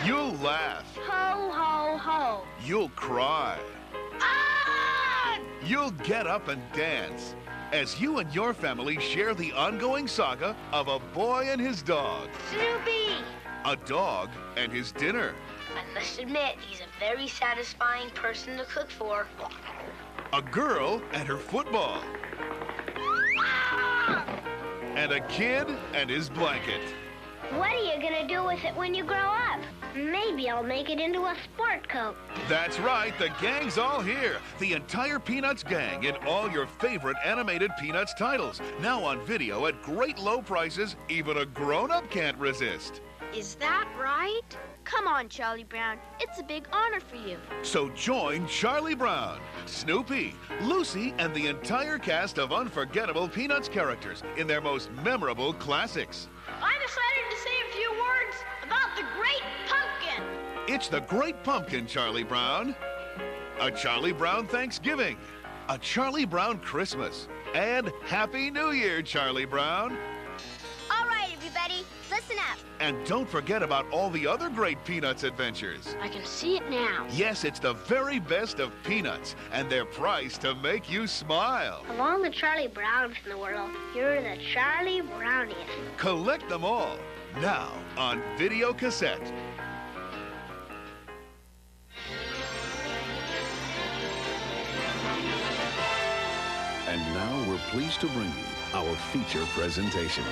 You'll laugh. Ho, ho, ho. You'll cry. Ah! You'll get up and dance as you and your family share the ongoing saga of a boy and his dog. Snoopy! A dog and his dinner. I must admit, he's a very satisfying person to cook for. A girl and her football. Ah! And a kid and his blanket. What are you gonna do with it when you grow up? Maybe I'll make it into a sport coat. That's right, the gang's all here. The entire Peanuts gang in all your favorite animated Peanuts titles. Now on video at great low prices, even a grown-up can't resist. Is that right? Come on, Charlie Brown. It's a big honor for you. So join Charlie Brown, Snoopy, Lucy, and the entire cast of unforgettable Peanuts characters in their most memorable classics. I decided to say a few words about the Great Pumpkin. It's the Great Pumpkin, Charlie Brown. A Charlie Brown Thanksgiving. A Charlie Brown Christmas. And Happy New Year, Charlie Brown. All right, everybody, listen up. And don't forget about all the other great Peanuts adventures. I can see it now. Yes, it's the very best of Peanuts, and they're priced to make you smile. Of all the Charlie Browns in the world, you're the Charlie Browniest. Collect them all, now on video cassette. And now we're pleased to bring you our feature presentation.